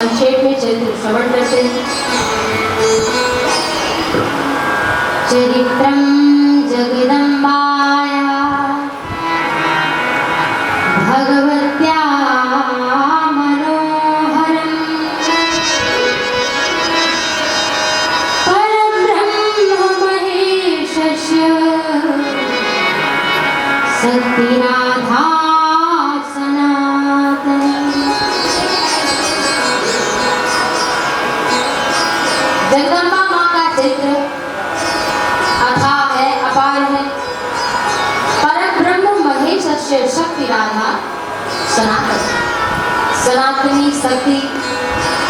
संक्षेप में चरित्र श्रवण करते हैं। चरित्रं जगदम्बाया भगवत्या मनोहरं परब्रह्म महेशस्य शक्तिनाथा जगदम्बा माँ का चरित्र अथाह है, अपार है। परब्रह्म महेशस्य शक्ति राधा सनातन, सनातनी शक्ति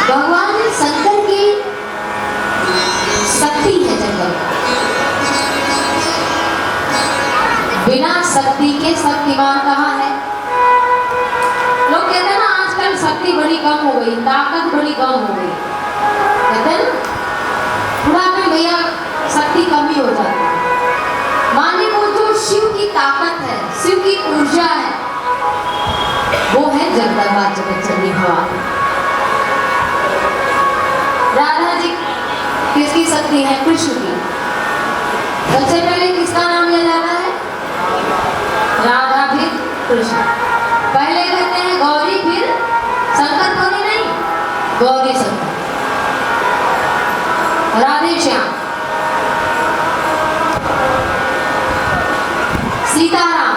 भगवान शंकर की शक्ति है। जगदम्बा बिना शक्ति के शक्तिमान कहाँ है? लोग कहते हैं ना आजकल शक्ति बड़ी कम हो गई, ताकत बड़ी कम हो गई, कहते हैं ना बुढ़ापे भैया शक्ति कमी हो जाती है। माने वो जो शिव की ताकत है, शिव की ऊर्जा है, वो है जगदम्बा जगतजननी भवानी। राधा जी किसकी शक्ति है? कृष्ण की। सबसे पहले किसका नाम लिया जाता है? राधा फिर कृष्ण। पहले कहते हैं गौरी फिर शंकर, गौरी नहीं, गौरी शंकर, राधे श्याम, सीताराम,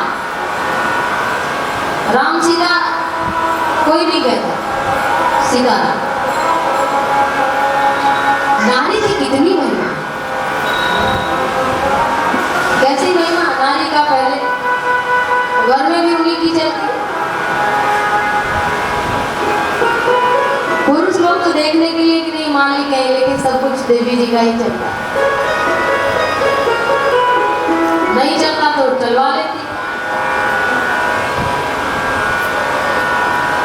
राम सीता कोई नहीं कहता, सीताराम। नारी की कितनी महिमा, कैसी महिमा नारी का? पहले घर में भी उन्हीं की चलती। पुरुष लोग तो देखने के लिए कि नहीं मालिक है, लेकिन सब कुछ देवी जी का ही चलता। नहीं चलता तो चलवा लेती।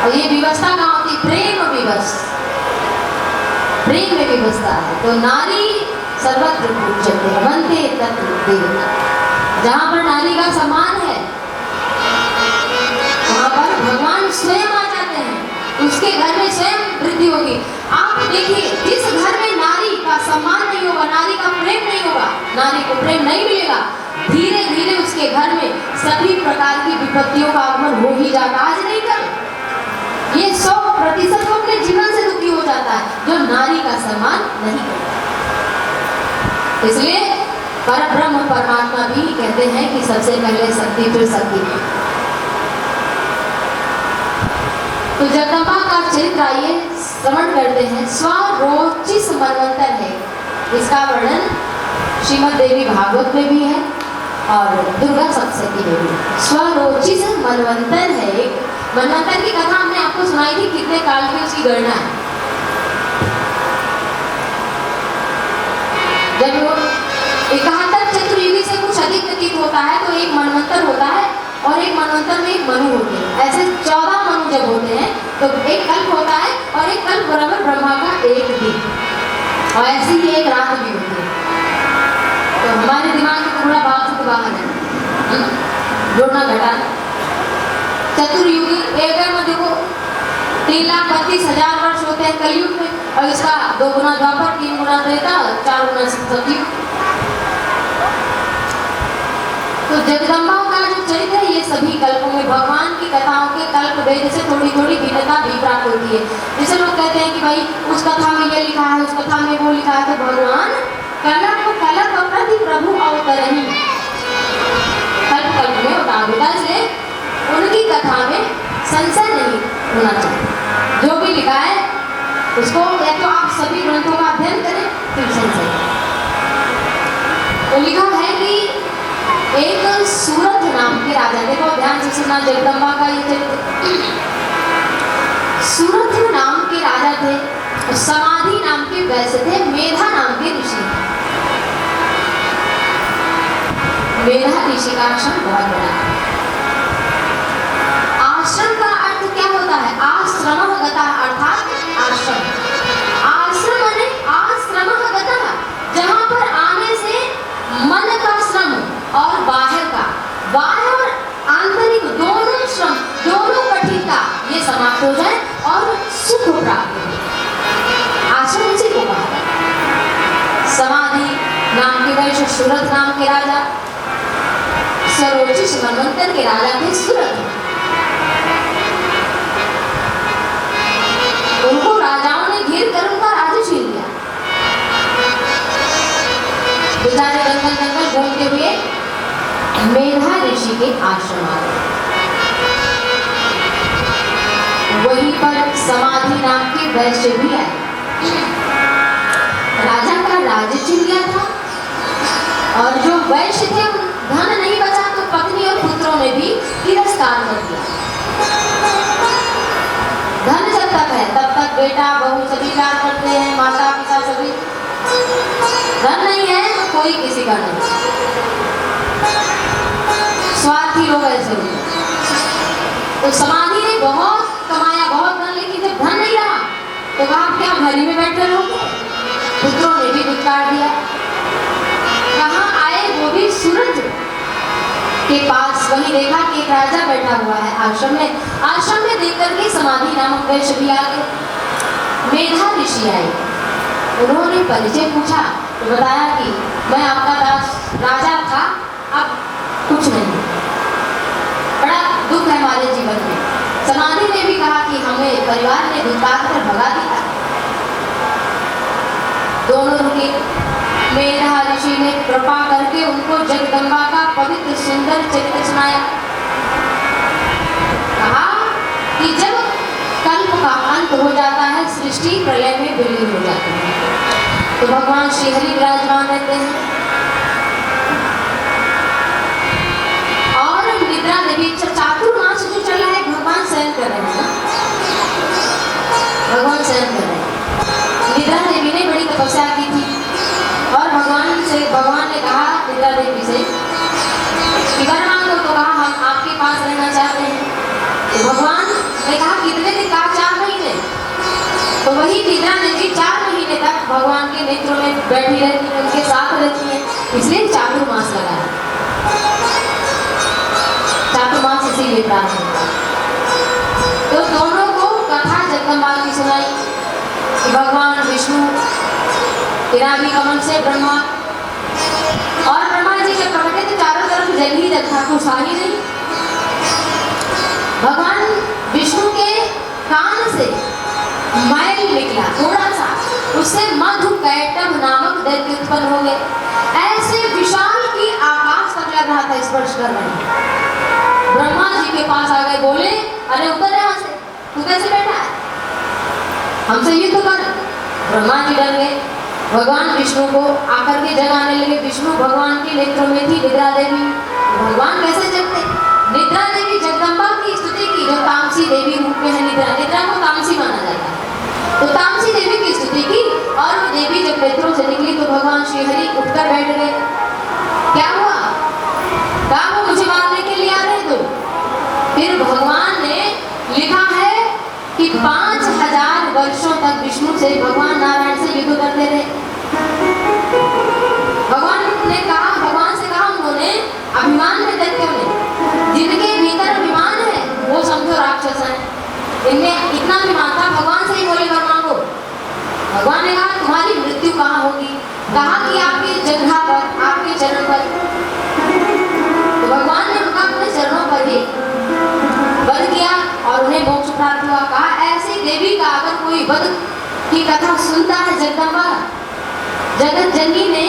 और ये व्यवस्था कहाँ होती? प्रेम व्यवस्था, प्रेम में व्यवस्था है। तो नारी सर्वत्र पूज्यते वंदे तत्र देवता। जहाँ पर नारी का सम्मान है वहाँ पर भगवान स्वयं आ जाते हैं, उसके घर में स्वयं वृद्धि होगी। आप देखिए जिस घर में नारी का सम्मान नहीं होगा, नारी का प्रेम नहीं होगा, नारी को प्रेम नहीं मिलेगा, धीरे धीरे उसके घर में सभी प्रकार की विपत्तियों का आगमन हो ही जाता। आज नहीं कर ये 100% वो अपने जीवन से दुखी हो जाता है जो नारी का सम्मान नहीं करता। इसलिए परब्रह्म परमात्मा भी कहते हैं कि सबसे पहले शक्ति फिर शक्ति। तो जगदम्बा का चरित्र आइए श्रवण करते हैं। स्वरोचिस मनवंतर है, इसका वर्णन श्रीमद् देवी भागवत में भी है और दुर्गा सप्तशती में भी। स्वरोचिस मनवंतर है। मनवंतर की कथा हमने आपको सुनाई थी, कितने काल की उसकी गणना है। जब वो 71 चतुर्युगी से कुछ अधिक व्यतीत होता है तो एक मनवंतर होता है और एक मनवंतर में एक मनु होते हैं। ऐसे 14 मनु जब होते हैं तो एक कल्प होता है और एक कल्प बराबर ब्रह्मा का एक दिन, और ऐसी ही एक रात भी होती है। तो हमारे दिमाग में थोड़ा बात से बाहर है, जोड़ना घटाना। चतुर्युगी एक में देखो 3,32,000 वर्ष होते हैं कलयुग में, और इसका 2 गुना द्वापर, 3 गुना त्रेता, 4 गुना सतयुग। तो जगदम्बा का जो चरित्र है ये सभी कल्पों में भगवान की कथाओं के कल्प भेद से थोड़ी थोड़ी भिन्नता भी प्राप्त होती है। जैसे लोग कहते हैं कि भाई उस कथा में ये लिखा है, उस कथा में वो लिखा है, तो भगवान कल्प प्रति प्रभु अवतरणी कल्प कल्प में उतारता से उनकी कथा में संशय नहीं होना चाहिए। जो भी लिखा है उसको या तो आप सभी ग्रंथों का अध्ययन करें फिर संशय। तो लिखा है कि एक सूरथ नाम के राजा, देखो ध्यान से सुना जगदम्बा का ये चरित्र। सूरथ नाम के राजा थे, समाधि नाम के वैश्य थे, मेधा नाम के ऋषि। मेधा ऋषि का आश्रम बहुत बड़ा है। आश्रम का अर्थ क्या होता है? आश्रम गता अर्थात आश्रम। आश्रम माने आश्रम गता, जहाँ पर आने से मन का श्रम और बाहर का, बाह्य और आंतरिक दोनों श्रम, दोनों कठिनता ये समाप्त हो जाए और सुख प्राप्त हो। सूरत नाम के राजा, सरोचिष मनवंतर के राजा थे सूरत। उनको राजाओं ने घेर कर उनका राज्य छीन लिया। बेचारे जंगल जंगल घूमते हुए मेधा ऋषि के आश्रम आ गए। वहीं पर समाधि नाम के वैश्य भी आए। राजा का राज्य छीन लिया था और जो वैश्य थे धन नहीं बचा तो पत्नी और पुत्रों ने भी तिरस्कार कर दिया। धन जब तक है तब तक बेटा बहू सभी प्यार करते हैं, माता पिता सभी। धन नहीं है तो कोई किसी का नहीं। स्वार्थी लोग ऐसे होते। तो समाधि ने बहुत कमाया, बहुत धन, लेकिन जब धन नहीं रहा तो कहा क्या घरी में बैठे लोग। पुत्रों ने भी धिक्कार दिया। कहाँ आए, वो भी सूरज के पास। वहीं देखा कि एक राजा बैठा हुआ है आश्रम में। आश्रम में देख करके समाधि नामक वैश्य भी आ गए। मेधा ऋषि आए, उन्होंने परिचय पूछा तो बताया कि मैं आपका राजा था, अब कुछ नहीं, बड़ा दुख है हमारे जीवन में। समाधि ने भी कहा कि हमें परिवार ने धिक्कार कर भगा दिया। दोनों रुके। मेधा ऋषि ने कृपा करके उनको जगदम्बा का पवित्र सुंदर चरित्र सुनाया। कहा कि जब कल्प का अंत हो जाता है, सृष्टि प्रलय में विलीन हो जाती है, तो भगवान श्री हरि विराजमान रहते हैं। और निद्रा देवी चातुर्मास जो चल रहा है, भगवान शयन कर रहे हैं, भगवान शयन कर रहे हैं। निद्रा देवी ने बड़ी तपस्या की थी और भगवान ने कहा निद्रा देवी से कि वर मांगो, तो कहा हम आपके पास रहना चाहते हैं। तो भगवान ने कहा कितने दिन, कहा 4 महीने। तो वही निद्रा देवी 4 महीने तक भगवान के नेत्रों में बैठी रहती है, उनके साथ रहती है, इसलिए चातुर्मास लगाया। चातुर्मास इसीलिए प्रारंभ हुआ। तो दोनों को कथा जगदम्बा की सुनाई कि भगवान विष्णु नाभि कमल से ब्रह्मा, और ब्रह्मा जी जब प्रकटे तो चारों तरफ जल ही जल था, कुछ ही नहीं। भगवान विष्णु के कान से मैल निकला थोड़ा सा, उससे मधु कैटभ नामक दैत्य उत्पन्न हो गए। ऐसे विशाल की आकाश तक लग रहा था स्पर्श कर रहे हैं। ब्रह्मा जी के पास आ गए, बोले अरे उतर यहाँ से, तू कैसे बैठा है, हमसे युद्ध कर। ब्रह्मा जी डर गए। भगवान विष्णु को आकर के जगाने लगे। विष्णु भगवान के नेत्रों में थी निद्रा देवी, भगवान कैसे जगते। निद्रा देवी जगदम्बा की स्तुति की, जो तामसी देवी रूप में है। निद्रा को तामसी माना जाता है, तो तामसी देवी की स्तुति की। और वो देवी जब नेत्रों से निकली तो भगवान श्री हरि उठकर बैठ गए। क्या हुआ, कहा वो मुझे मारने के लिए आ रहे तो। फिर भगवान ने लिखा है कि 5000 वर्षों तक विष्णु से भगवान नारायण से युद्ध करते रहे। भगवान से कहा उन्होंने, अभिमान में दैत्यों ने, जिनके भीतर अभिमान है वो समझो राक्षस है। इनमें इतना अभिमान था, भगवान से ही बोले वर मांगो। भगवान ने कहा तुम्हारी मृत्यु कहाँ होगी, कहा कि आपके जगह पर, आपके चरण पर। तो भगवान ने उनका अपने चरणों पर ही वध किया और उन्हें मोक्ष प्राप्त हुआ। कहा ऐसी देवी का अगर कोई वध की कथा सुनता है, जगदम्बा जगत जननी ने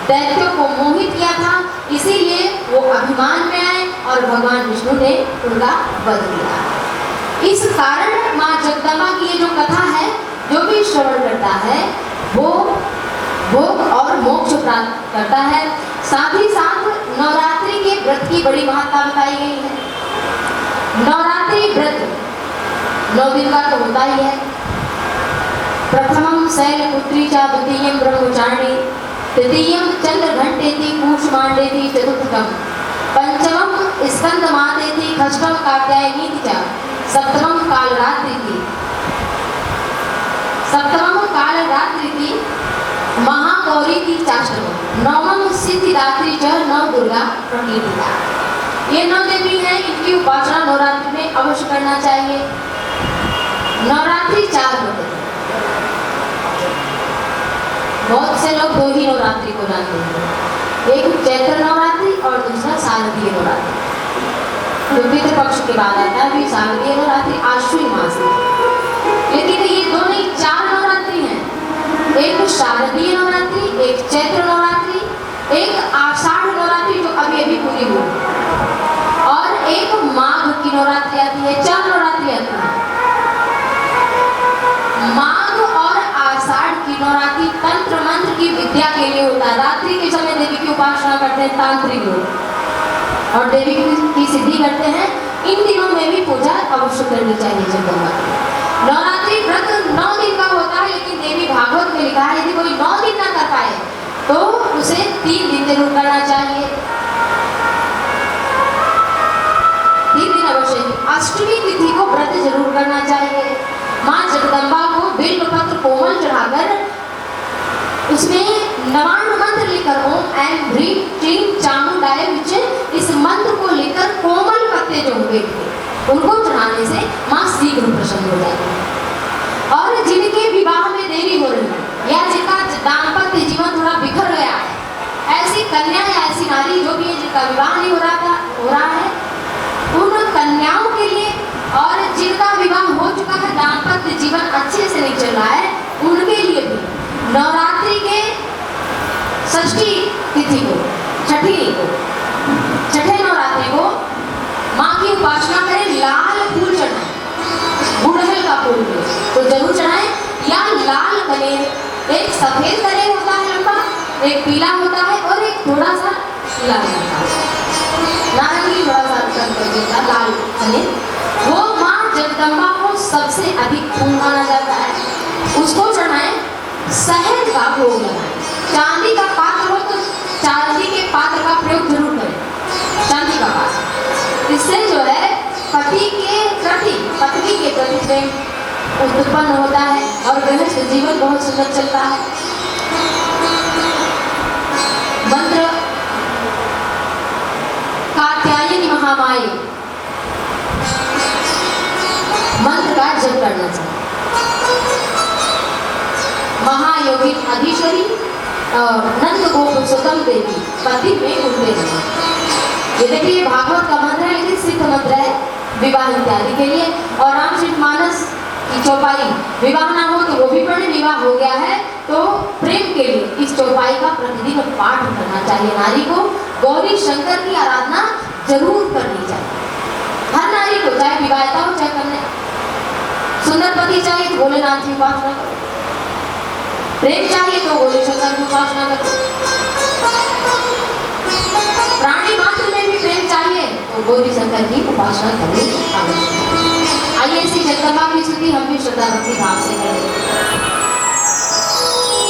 दैत्यों को मोहित किया था, इसीलिए वो अभिमान में आए और भगवान विष्णु ने उनका वध किया। इस कारण माँ जगदम्बा की ये जो कथा है, जो भी श्रवण करता है वो भोग और मोक्ष प्राप्त करता है। साथ ही साथ नवरात्रि के व्रत की बड़ी महत्ता बताई गई है। नवरात्रि व्रत 9 दिन का तो होता ही है। प्रथमम शैलपुत्री च, द्वितीयम ब्रह्मचारिणी, तृतीयम चंद्रघंटेति कूष्मांडेति, चतुर्थम पंचमम स्कंदमातेति, षष्ठम कात्यायनीति च, सप्तमम कालरात्रिति, महागौरीति चाष्टमम, नवमम सिद्धिदात्री च, नव दुर्गा प्रकीर्तिता। ये 9 देवी हैं, इनकी उपासना नवरात्रि में अवश्य करना चाहिए। नवरात्रि 4 होते हैं। बहुत से लोग 2 ही नवरात्रि को जानते हैं। एक चैत्र नवरात्रि और दूसरा शारदीय नवरात्रि। जो पितृ पक्ष के बाद आता है फिर शारदीय नवरात्रि आश्विन मास में। लेकिन ये दोनों ही 4 नवरात्रि हैं। एक शारदीय नवरात्रि, एक चैत्र नवरात्रि, एक आषाढ़ नवरात्रि जो अभी अभी पूरी हुई, और एक माघ की नवरात्रि आती है। 4 नवरात्रि आती है। माघ और आषाढ़ की नवरात्रि तंत्र मंत्र की विद्या के लिए होता है। रात्रि के समय देवी की उपासना करते हैं तांत्रिक लोग और देवी की सिद्धि करते हैं। इन दिनों में भी पूजा अवश्य करनी चाहिए जगदम्बा की। नवरात्रि व्रत 9 दिन का होता है, लेकिन देवी भागवत में लिखा है यदि कोई 9 दिन ना कर पाए तो उसे 3 दिन जरूर करना चाहिए। 3 दिन अवश्य। अष्टमी तिथि को व्रत जरूर करना चाहिए। माँ जगदम्बा को बिल्व पत्र कोमल चढ़ाकर उसमें नवान्न मंत्र लिखकर ओम ऐं ह्रीं क्लीं चामुंडाय विचे, इस मंत्र को लिखकर कोमल पत्ते जो होंगे उनको चढ़ाने से माँ शीघ्र प्रसन्न हो जाती है। और जिनके विवाह में देरी हो रही है या जिनका दाम्पत्य जीवन थोड़ा बिखर गया है, ऐसी कन्या या ऐसी नारी जो भी है जिनका विवाह नहीं हो रहा है, उन कन्याओं के लिए और जिनका विवाह हो चुका है, दाम्पत्य जीवन अच्छे से नहीं चल रहा है, उनके लिए भी नवरात्रि के षष्ठी तिथि को, छठे नवरात्रि को माँ की उपासना करें। लाल फूल चढ़ाएं, गुड़हल का फूल तो जरूर चढ़ाएं, या लाल कनेर। एक सफेद कनेर होता है लंबा, एक पीला होता है और एक थोड़ा सा लाल होता है, नारंगी थोड़ा सा लाल कनेर। वो माँ जगदम्बा को सबसे अधिक फूल माना जाता है, उसको चढ़ाएं। शहद का भोग लगाएं। चांदी का पात्र हो तो चांदी के पात्र का प्रयोग जरूर करें, चांदी का पात्र। इससे जो है पत्नी के प्रति प्रेम उत्पन्न होता है और गृहस्थ जीवन बहुत सुंदर चलता है। मंत्र कात्यायनी महामाई मंत्र का जप करना चाहिए। महायोगी अधीश्वरी और नंद गोप सुतम देवी पति में उठते हैं। ये देखिए भागवत का मंत्र है, लेकिन सिद्ध मंत्र है विवाह इत्यादि के लिए। और रामचरितमानस की चौपाई, विवाह ना हो तो वो भी पढ़े, विवाह हो गया है तो प्रेम के लिए इस चौपाई का प्रतिदिन पाठ करना चाहिए। नारी को गौरी शंकर की आराधना जरूर करनी चाहिए। हर नारी को, चाहे विवाहिता हो चाहे कन्या, सुंदर पति चाहिए तो भोलेनाथ की उपासना करो, प्रेम चाहिए तो गौरी शंकर की उपासना करो, प्राणी मात्र में भी प्रेम चाहिए तो गौरी शंकर की उपासना करनी आवश्यक है। आइए इसी जगदम्बा की स्तुति हम भी श्रद्धा भक्ति भाव से करें।